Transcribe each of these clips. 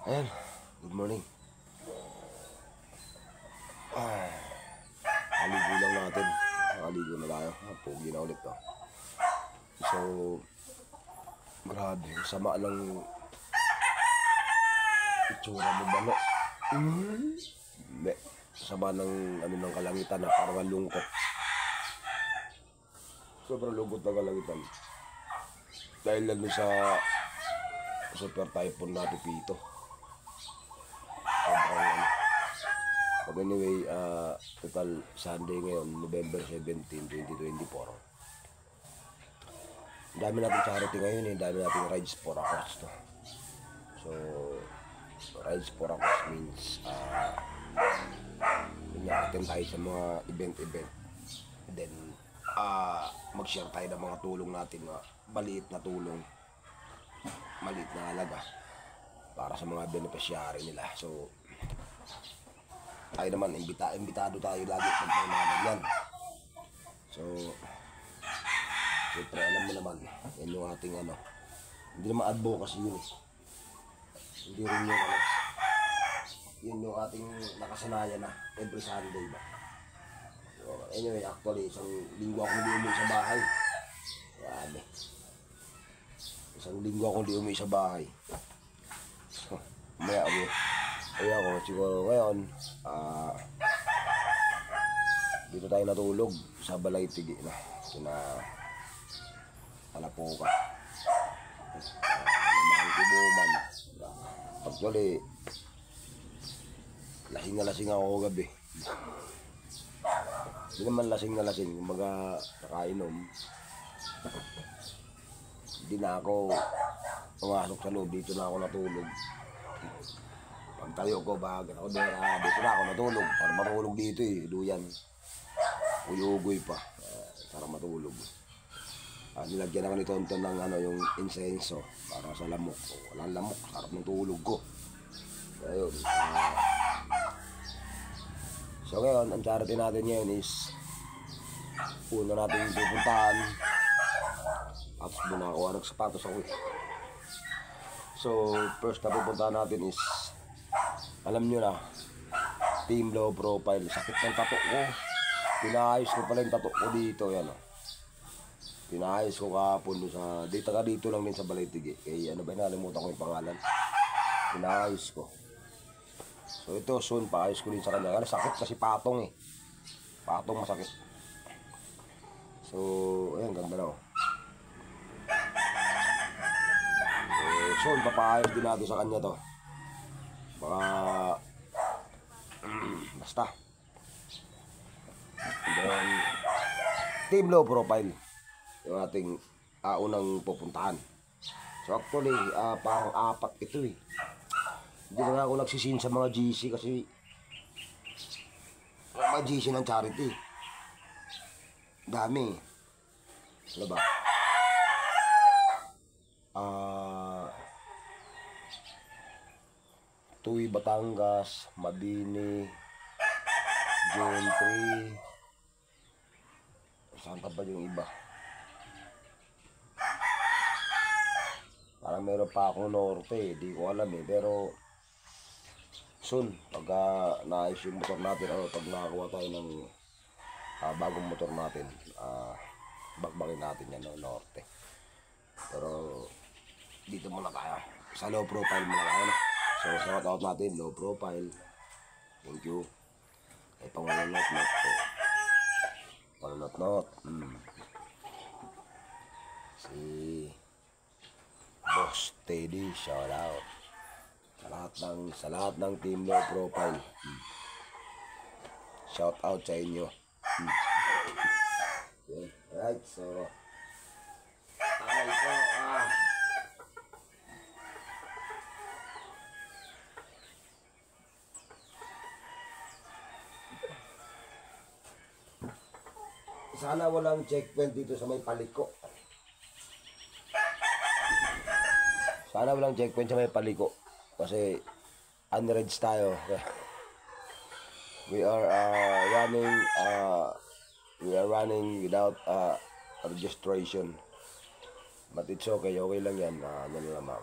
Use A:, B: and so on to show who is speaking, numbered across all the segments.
A: Ayan, good morning. Haligo lang natin. Haligo na tayo. Pogi na ulit to. So, grabe. Sama ng itsura mo ba, no? Hindi. Sama ng ng kalangitan na parang lungkot. Sobrang lungkot na kalangitan. Dahil lang sa super typhoon na Pipito. But anyway, total Sunday ngayon, November 17, 2024. Dami natin charity ngayon eh, dami natin rides for a cause to. So, rides for a cause means, attend tayo sa mga event. Then, mag-share tayo ng mga tulong natin, maliit na tulong, maliit na halaga para sa mga beneficiary nila. So, tayo naman, imbitado tayo lagi pag may mga ganyan. So, siyempre alam mo naman, yan yung ating hindi naman advocacy yun eh. Hindi rin yung yun yung ating nakasanayan na every Sunday ba. So, anyway, actually, isang linggo akong di umuwi sa bahay. Grabe. Isang linggo akong di umuwi sa bahay. So, maya ako, siguro ngayon, dito tayo natulog sa balay tigi na Alapuka. Namang Kubuman. Actually, lasing na lasing ako gabi. Hindi naman lasing na lasing, kumbaga nakainom. Hindi na ako pumasok sa loob, dito na ako natulog. Pagtayo ko, bagat ako dito na ako natulog. Para matulog dito eh, duyan. Uyugoy pa, para matulog. Nilagyan ako ni Tonton ng yung insenso para sa lamok. Walang lamok, sarap ng tulog ko. Ayun. So ngayon, ang charity natin ngayon is una natin pupuntahan. Tapos muna ako, nagsapatos ako eh. So, first na pupuntahan natin is, alam nyo na, Team Low Profile. Sakit ng tato ko. Pinaayos ko pala yung tato ko dito. Yan o. Pinaayos ko kahapon sa dito lang din sa Balaytigi. Nalimutan ko yung pangalan. Pinaayos ko. So ito soon, paayos ko din sa kanya. Sakit kasi patong eh. Patong masakit. So, ayan, ganda na o. Soon, papaayos din natin sa kanya to. Baka basta. Then, Team Low Profile yung ating unang pupuntahan. So actually, parang 4 ito eh. Hindi na ako nagsisin sa mga GC kasi mga GC ng charity dami. Ano ba? Tuy, Batangas, Mabini, Gentry. Saan pa ba yung iba? Parang meron pa akong Norte, di ko alam eh. Pero soon, pag naayos yung motor natin, pag nakakuha tayo ng bagong motor natin, bakbakin natin yan, Norte. Pero dito muna tayo. Sa low profile muna tayo. So, shout out natin, Low Profile. Thank you. Ay, pangunot po. Pangunot. Si Boss Teddy, shout out. Sa lahat ng Team Low Profile. Shout out sa inyo. Okay, right, so sana walang checkpoint dito sa may paliko. Sana walang checkpoint sa may paliko. Kasi unreads tayo. We are running without registration. But it's okay, okay lang yan. Ano naman,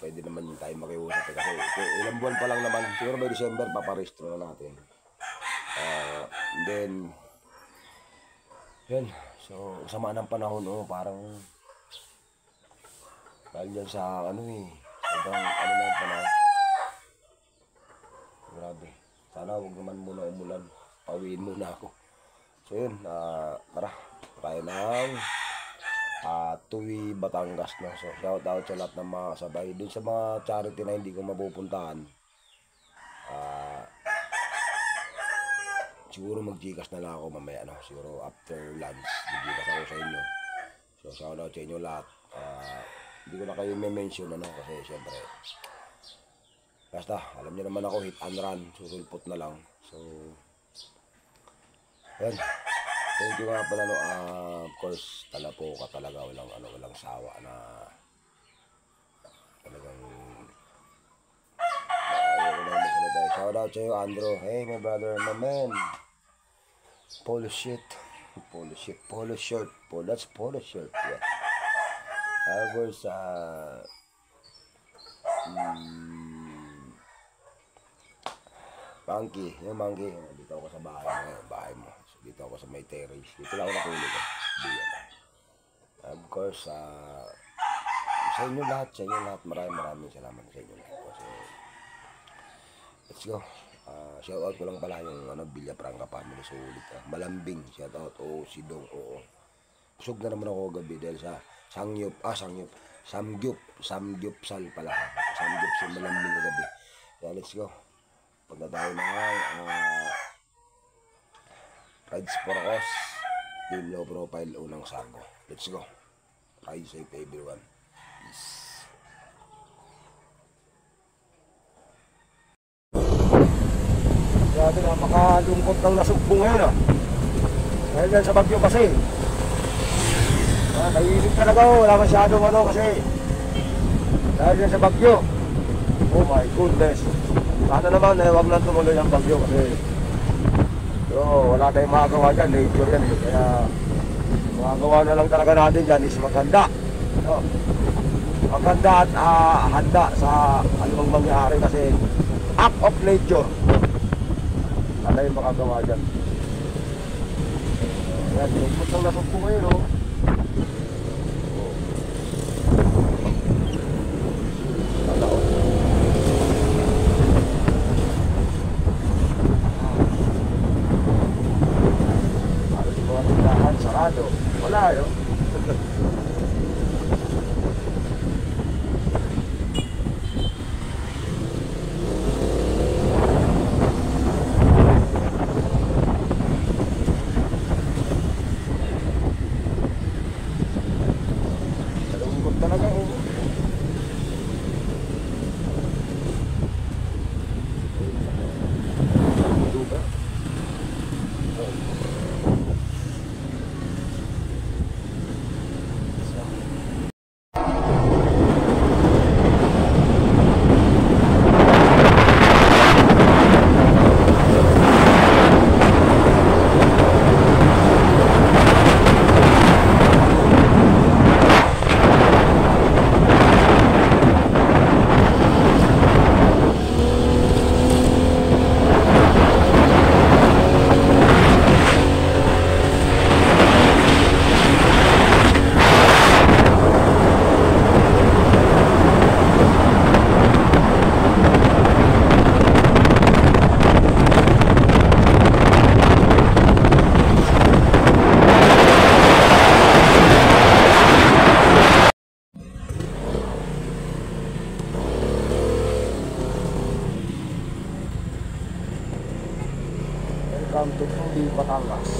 A: pwede naman tayo makiusap. Kasi ilang buwan pa lang naman, siguro by December, paparehistro na natin. Then, yun. So, sama ng panahon, parang, dahil dyan sa, sobrang, na yung panahon. Grabe. Sana huwag naman muna umulan. Pawiin muna ako. So, yun. Tara. Tayo ng Tuwi, Batangas. No? So, shout out sa lahat ng mga kasabay. Doon sa mga charity na hindi ko mapupuntahan, siguro mag-Gcash na lang ako mamaya. No? Siguro after lunch, mag-Gcash ako sa inyo. So, shout out sa inyo lahat. Hindi ko na kayo may mention, kasi syempre, basta, alam niyo naman ako, hit and run, susulpot na lang. So, yan. Thank you nga pala, of course, tala po ka talaga, walang sawa na talagang shout out sa iyo, Andrew. Hey, my brother, my man. Polo shirt. That's polo shirt, yeah. Of course, Monkey, yung Monkey, dito ako sa bahay mo. So, dito ako sa may terrace. Dito lang ako natulog. Of course, sa inyo lahat, maraming salamat sa inyo lahat. So, let's go. Shout out ko lang pala yung Villa Franca family, sulit. Malambing, shout out. Si Dong, Busog na naman ako gabi dahil sa Samgyupsal pala. Samgyupsal malambing na gabi. Kaya let's go. Punta tayo ng Rides for Us, Team Low Profile, unang sako. Let's go. Ride safe everyone. Peace. Grabe, napakalungkot ng nasugbo ngayon. Dahil yan sa bagyo kasi. Naiinip talaga ako, wala masyadong kasi. Dahil yan sa bagyo. Oh my goodness. Sana naman, wag lang tumuloy ang bagyo kasi wala tayong magagawa dyan, nature yan kaya magagawa na lang talaga natin dyan is maghanda. Maghanda at handa sa anumang mangyari kasi act of nature. Wala yung makagawa dyan. Kaya tinupot lang nasok po ngayon, sarado. Wala yun. Nalungkot talaga ako. Duga. Welcome to Tuwi, Batangas.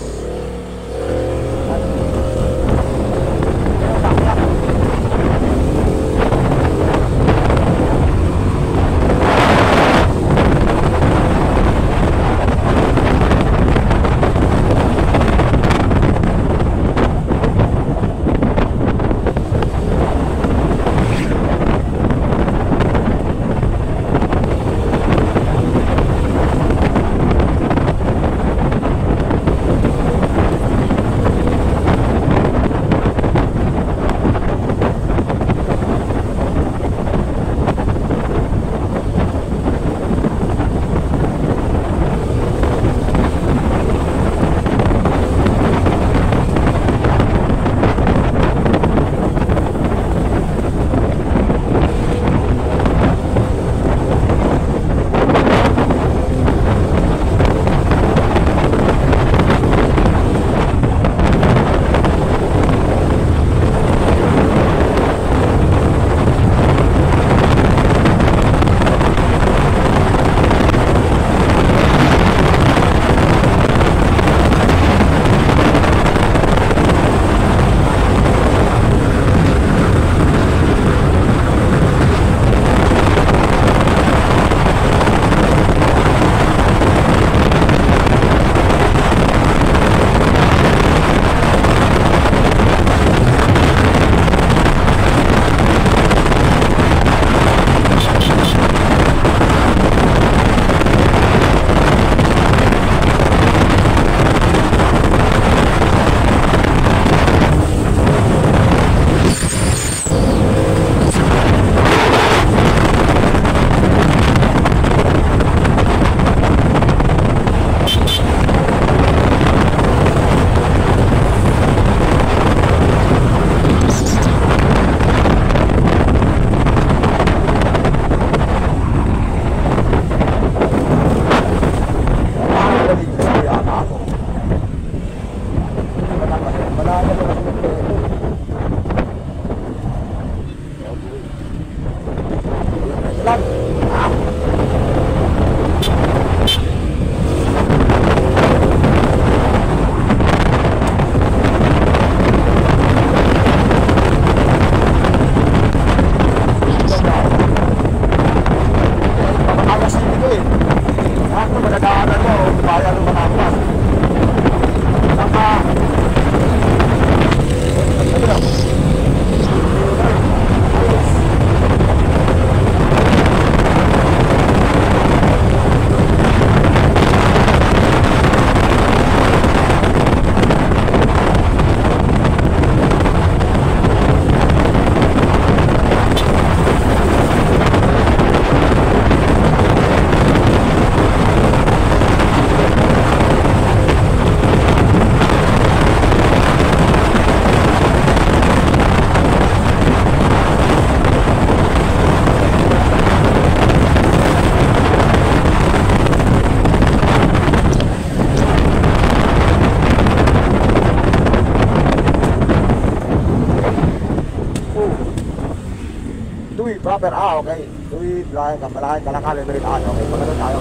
A: Tuwi, proper. Okay. Tuwi, Kapalahan, Kalakal, Meritaan. Okay, pagkano tayo.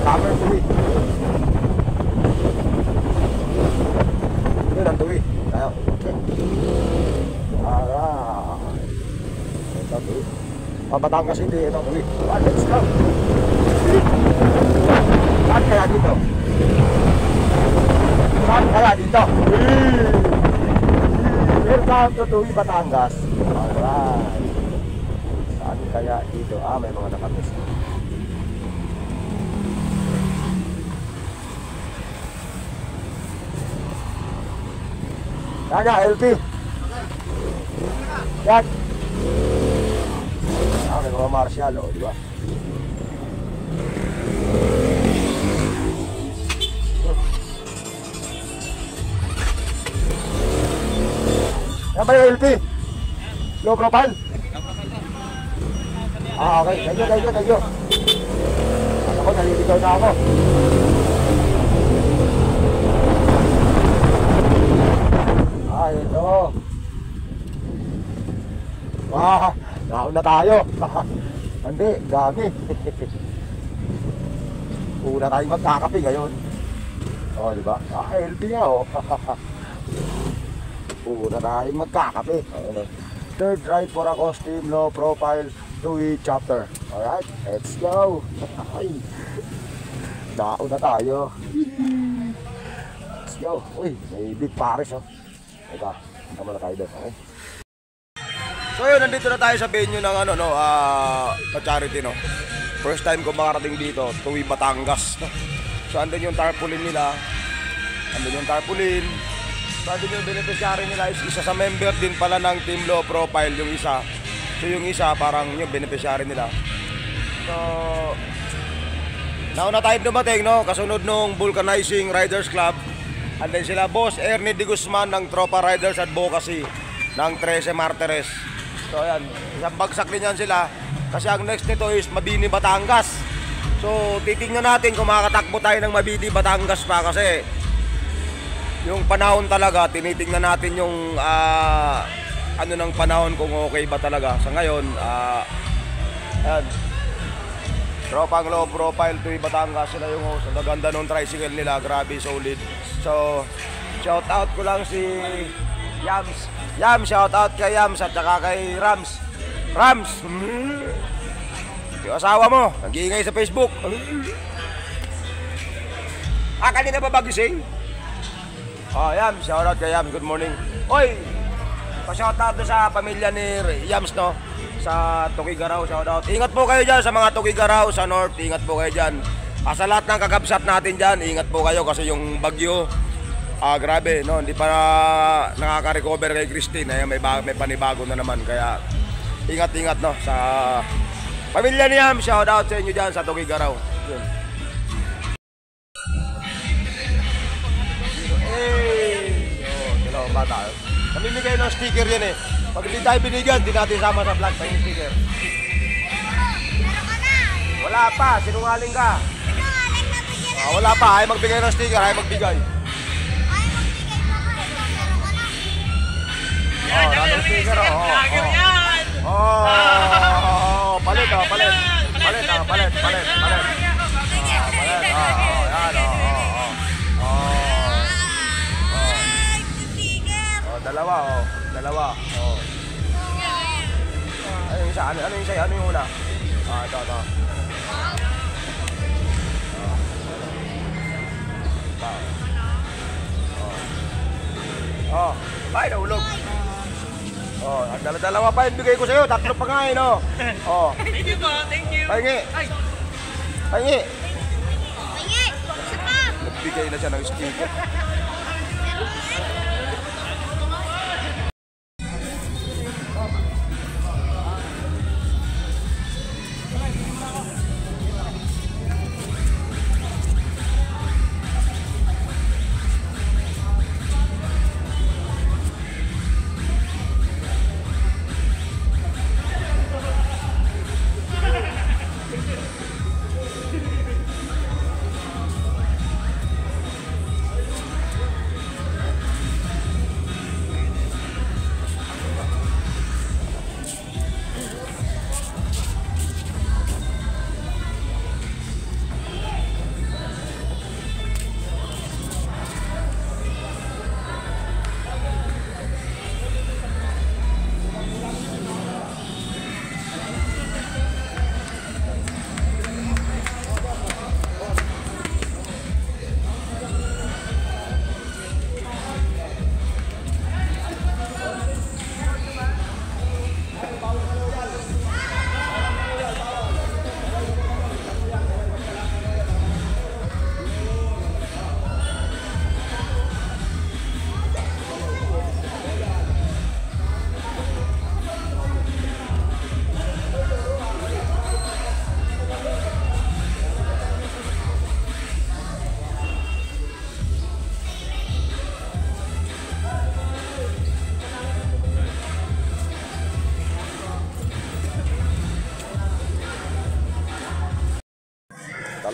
A: Proper Tuwi. Yun ang Tuwi. Tayo. Okay. Ito Tuwi. Batangas City, ito Tuwi. Let's go. Saan kaya dito? Saan kaya dito? Welcome to Tuwi, Batangas. Alright. Saan kaya dito? May mga nakamis. Kaya, LP. Yan. May mga martial, di ba? Yan ba yung LP? Low profile? Okay. Thank you. Ako, naliligaw na ako. Ito. Nauna tayo. Hindi, gagi. Una tayong magkakape ngayon. Di ba? Healthy nga, Una tayong magkakape. Third ride for a costume, low profile, Tuwi chapter. Alright, let's go. Nauna tayo. Let's go. Uy, may big Paris, Ika, tama na tayo doon, okay? So yun, nandito na tayo sa venue ng charity, First time ko makarating dito, Tuwi, Batangas, So andun yung tarpaulin nila. So andun yung beneficiary nila is isa sa member din pala ng Team Low Profile yung isa. So yung isa parang yung beneficiary nila. So nauna tayo dumating, kasunod nung Vulcanizing Riders Club. Andun sila Boss Ernie De Guzman ng Tropa Riders Advocacy ng 13 Martires. So ayan, isang bagsak din yan sila. Kasi ang next nito is Mabini, Batangas. So titingnan natin kung makakatakbo tayo ng Mabini, Batangas pa. Kasi yung panahon talaga, tinitingnan natin yung ng panahon kung okay ba talaga. Sa ngayon, ayan, Tropang Low Profile, Tuwi, Batangas, sila yung host. Ang gaganda nung tricycle nila, grabe, solid. So, shout out ko lang si Yams. Shout out kay Yams at saka kay Rams. Yung asawa mo, nag-iingay sa Facebook. Kanina ba bagising? Yams, shout out kay Yams, good morning. Oy, pa-shout out sa pamilya ni Yams, sa Tugigaraw, shout out. Ingat po kayo dyan sa mga Tugigaraw sa North, ingat po kayo dyan. Sa lahat ng kakabsat natin dyan, ingat po kayo kasi yung bagyo, grabe, hindi pa nakaka-recover kay Christine. May panibago na naman, kaya ingat-ingat sa pamilya niya. Shout out sa inyo dyan sa Tugigaraw. Dalawang bata. Namimigay ng sticker yan Pag hindi tayo binigyan, di natin sama sa vlog pa yung sticker. Wala pa, sinungaling ka. Wala pa, ay magbigay ng sticker, ay magbigay. Nandang sticker, palit. Dalawa. Ano yung isa? Ano yung una? Ito. Ay, nahulog. Dalawa pa yung bigay ko sa'yo. Tatlo pa nga Thank you po, thank you. Pahingi. Nagbigay na siya ng sticker.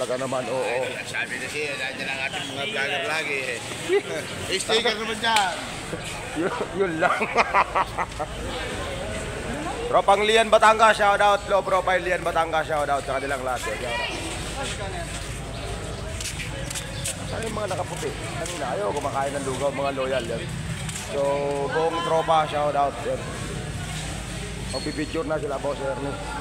A: Talaga naman, oo.
B: Sabi na siya, nandiyan ang ating mga vlogger lagi eh. Sticker naman dyan.
A: Yun lang. Tropang Lian Batangas, shoutout. Low profile Lian Batangas, shoutout sa kanilang lahat. Saan yung mga nakaputi? Kanina, ayaw kumakain ng lugaw, mga loyal yan. So, buong tropa, shoutout. Magpipicture na sila, Boss Ernie.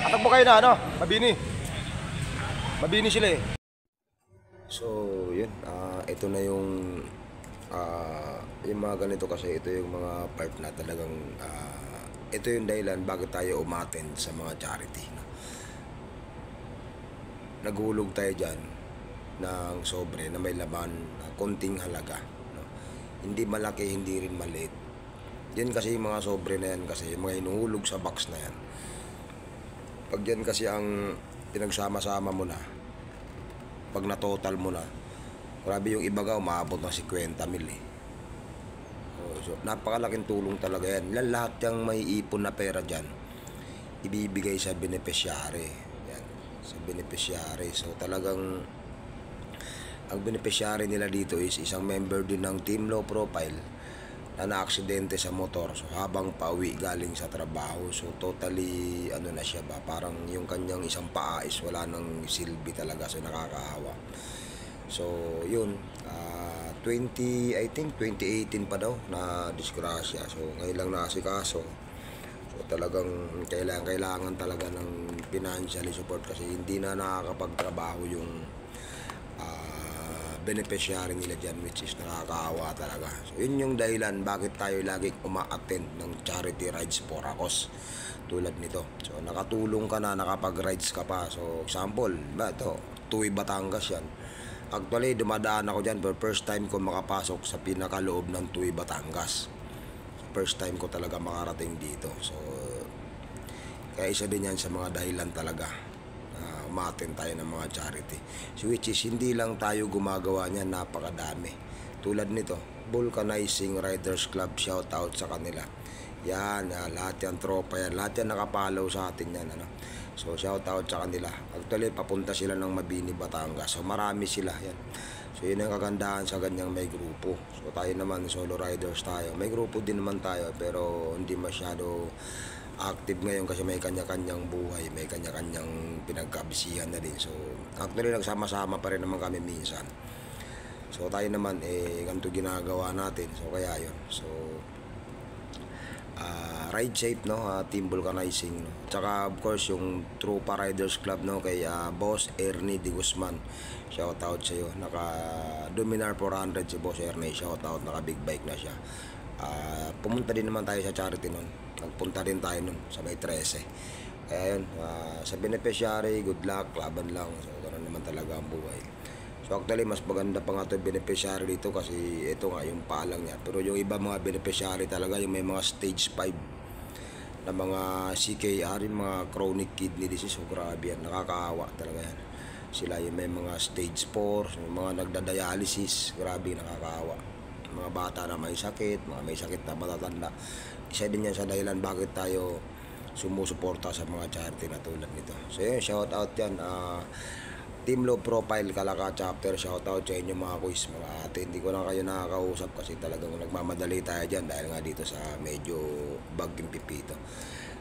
A: Atak mo kayo na, ano? Mabini. Mabini sila eh. So, yun. Ito na yung mga ganito kasi ito yung mga part na talagang ito yung dahilan bakit tayo umattend sa mga charity. No? Naghulog tayo dyan ng sobre na may laman na konting halaga. No? Hindi malaki, hindi rin maliit. Yan kasi yung mga sobre na yan kasi yung mga hinuhulog sa box na yan. Pag yan kasi ang pinagsama-sama mo na, pag na-total mo na, grabe yung iba ka, umaabot ng 50 mil eh. So, napakalaking tulong talaga yan. Lahat yung may ipon na pera dyan, ibibigay sa beneficiary. Yan, sa beneficiary. So talagang, ang beneficiary nila dito is isang member din ng Team Low Profile na na-aksidente sa motor. So habang pauwi galing sa trabaho, so totally ano na siya ba, parang yung kanyang isang paa is wala nang silbi talaga, so nakakaawa. So yun, I think 2018 pa daw na disgrasya. So ngayon lang naasikaso. So talagang kailangan talaga ng financial support kasi hindi na nakakapagtrabaho yung beneficiary nila dyan, which is nakakaawa talaga. So yun yung dahilan bakit tayo laging uma-attend ng charity rides for a cause tulad nito. So nakatulong ka na, nakapag-rides ka pa. So example, ito, Tuy Batangas yan. Actually dumadaan ako dyan, but first time ko makapasok sa pinakaloob ng Tuy Batangas. First time ko talaga makarating dito. So kaya isa din yan sa mga dahilan talaga umattend tayo ng mga charity. So which is hindi lang tayo gumagawa niyan, napakadami. Tulad nito, Vulcanizing Riders Club, shout out sa kanila. Yan, lahat yan tropa yan. Lahat yan nakapalaw sa atin yan. Ano? So shout out sa kanila. Actually, papunta sila ng Mabini, Batangas. So marami sila yan. So yun ang kagandahan sa ganyang may grupo. So tayo naman, solo riders tayo. May grupo din naman tayo, pero hindi masyado active ngayon kasi may kanya-kanyang buhay, may kanya-kanyang pinagkabisihan na din. So actually nagsama-sama pa rin naman kami minsan. So tayo naman ganito ginagawa natin. So kaya yun. So ride safe, no, Team Vulcanizing, no. Tsaka of course yung Trupa Riders Club, no, kay Boss Ernie De Guzman, shout out sa iyo. Naka Dominar 400 si Boss Ernie, shout out, naka big bike na siya. Pumunta din naman tayo sa charity nun. Nagpunta din tayo nun sa may 13. Kaya yun, sa beneficiary, good luck, laban lang. So ganoon naman talaga ang buhay. So actually mas maganda pa nga ito beneficiary dito kasi ito nga yung paalang niya. Pero yung iba mga beneficiary talaga, yung may mga stage 5 na mga CKR, yung mga chronic kidney disease. So grabe yan, nakakaawa talaga yan. Sila yung may mga stage 4, yung mga nagda-dialysis, grabe, nakakaawa. Mga bata na may sakit, mga may sakit na matatanda. Isa din yan sa dahilan bakit tayo sumusuporta sa mga charity na tulad nito. So yun, shout out yan. Team Low Profile Calaca Chapter, shout out sa inyo mga quiz, mga ate. Hindi ko lang kayo nakakausap kasi talagang nagmamadali tayo dyan dahil nga dito sa medyo baging pipito.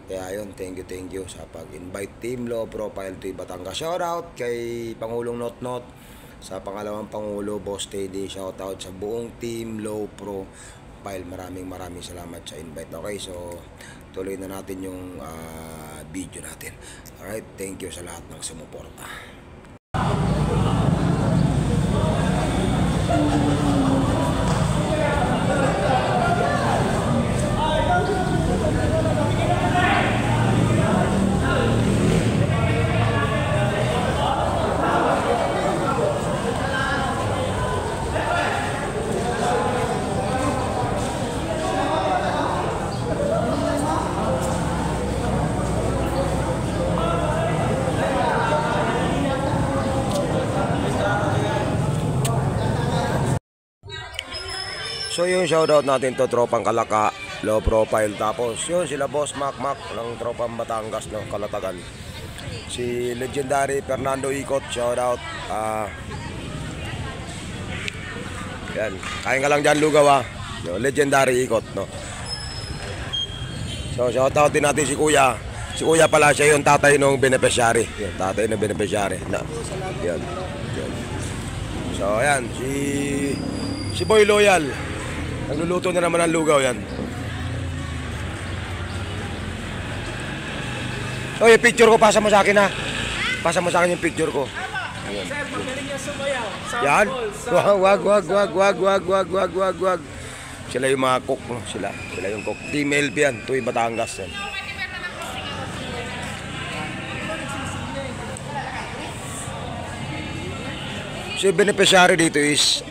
A: Kaya yun, thank you sa pag-invite Team Low Profile to Batangas. Shout out kay Pangulong Notnot, sa pangalawang Pangulo Boss Teddy, shout out sa buong Team Low Profile. Maraming salamat sa invite. Okay, so tuloy na natin yung video natin. Alright, thank you sa lahat ng sumuporta. So yun, shoutout natin to, tropang Kalaka, low profile. Tapos yun, sila Boss Mac ng tropang Batangas, no, Kalatagan. Si legendary Fernando Ikot, shoutout. Yan, kain ka lang dyan, Lugaw, no, legendary Ikot, no. So shoutout din natin si Kuya. Si Kuya pala, siya yung tatay ng beneficiary. Yan, tatay ng beneficiary. Na, yan. So ayan, si Boy Loyal. Nagluluto na naman ng lugaw yan. So yung picture ko, pasa mo sa akin ha. Pasa mo sa akin yung picture ko. Ayan.
C: Sir, magaling niya sumayaw.
A: Yan. Wag. Sila yung mga cook, no? Sila yung cook. Team LB yan. Tuy Batangas yan. So yung beneficiary dito is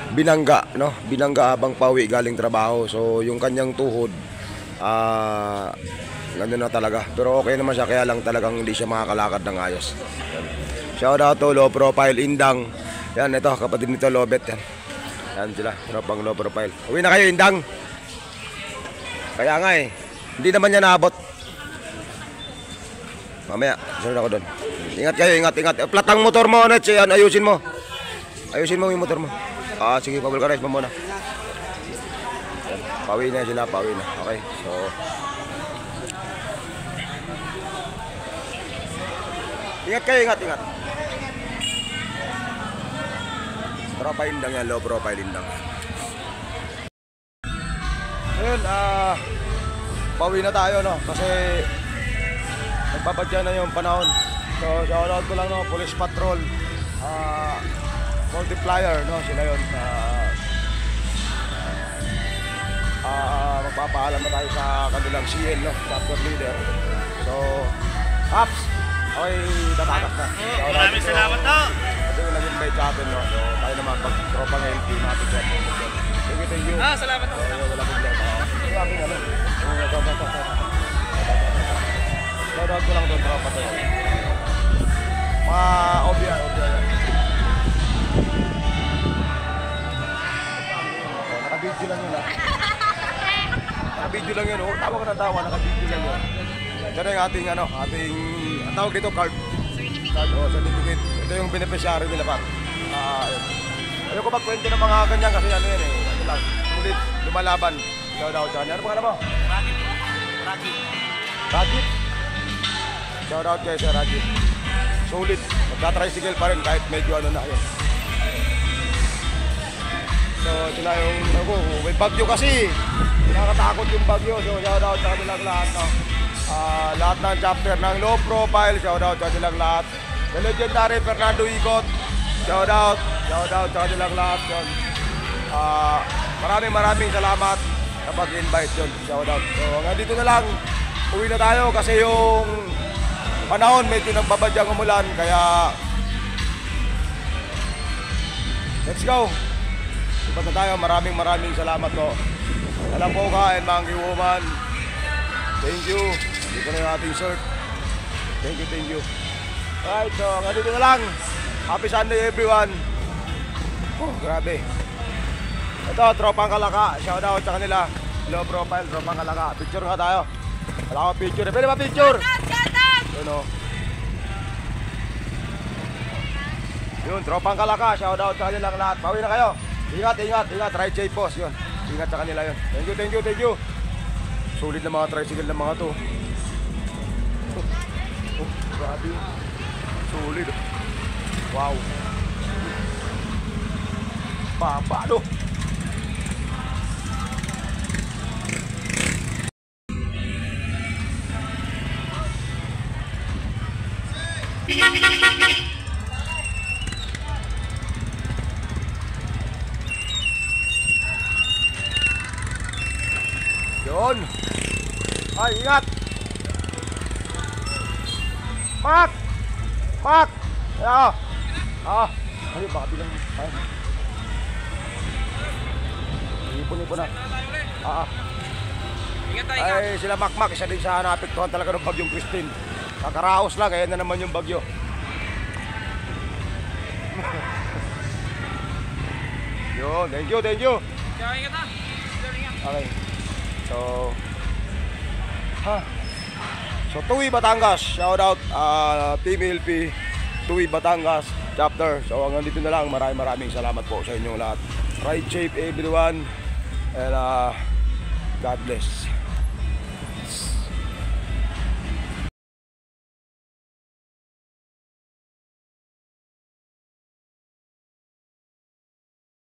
A: binangga, no? Binangga habang pauwi galing trabaho. So yung kanyang tuhod ganda na talaga. Pero okay naman siya, kaya lang talagang hindi siya makakalakad ng ayos. Shout out to low profile Indang. Yan, ito kapatid nito Lobet yan. Yan sila, tropang low profile. Uwi na kayo, Indang. Kaya nga hindi naman niya naabot. Mamaya, sunod ako doon. Ingat kayo, ingat. Platang motor mo, Nets, yan, ayusin mo. Ayusin mo yung motor mo. Sige, pabulkarize mo muna. Pawi na sila, pawi na. Okay, so ingat kayo, ingat. Tropa Indang yan, low profile Indang. Ayun, pawi na tayo, no? Kasi nagbabadya na yung panahon. So, shoutout ko lang, no? Police Patrol, Multiplier, no? Sila yun. Magpapaalam na tayo sa kanilang CL, no? Chapter leader. So, Pops, okay, tatakas na.
C: Maraming salamat, no?
A: Ito yung nag-invite sa atin, no? So, tayo naman, pag-tropang LP natin dyan. Thank you.
C: Salamat, no?
A: Wala problema. Ito yung aking, shoutout ko lang doon, tropa to. Mga obya. Naka-video lang yun, ha? Naka-video lang yun, oh. Tawa ka na tawa, naka-video lang yun. Ito na yung ating, ang tawag dito, card, certificate. Ito yung beneficiary nila, pa. Ayoko magkwento ng mga ganyan kasi ano yan, ano lang, ulit, lumalaban. Shoutout sa kanya. Ano pangalan mo? Rajit. Shoutout kay Sir Rajit. Solid. Magka-tricycle pa rin kahit medyo ano na yun. So sila yung may bagyo kasi. Nakakatakot yung bagyo. So shoutout sa kanilang lahat, no? Lahat ng chapter ng low profile. Shoutout sa kanilang lahat. The legendary Fernando Ikot. Shoutout sa kanilang lahat yun. Maraming salamat sa pag-invite yun. Shoutout. So hanggang dito na lang. Uwi na tayo kasi yung panahon medyo nagbabadyang umulan, kaya let's go. Iba na tayo. Maraming salamat po. Alam po ka and Monkey Woman. Thank you. Dito na yung ating shirt. Thank you. Alright, so hanggang dito na lang. Happy Sunday everyone. Grabe. Ito, tropang Kalaka. Shoutout sa kanila. Low profile, tropang Kalaka. Picture nga tayo. Wala akong picture. Pwede ba picture? Yun, oh. Yun, tropang Kalaka. Shoutout sa kanilang lahat. Bawi na kayo. Ingat. Ride safe boss. Yun. Ingat sa kanila yun. Thank you. Sulit na mga tricycle ng mga to. Grabe. Sulit. Wow. Babado. Yun. Ay, ingat. Pak. Ayun, baka bilang. Ipon na.
C: Ingat tayo.
A: Ay, sila Makmak, isa din sa naapektuhan talaga ng bagyong Christine. Kakaraos lang, kaya na naman yung bagyo. Yun, thank you, thank you.
C: Kaya ka ta.
A: Okay. So, So, Tuwi, Batangas. Shout out, Team LP, Tuwi, Batangas chapter. So, hanggang dito na lang. Maraming salamat po sa inyong lahat. Ride safe everyone. And God bless.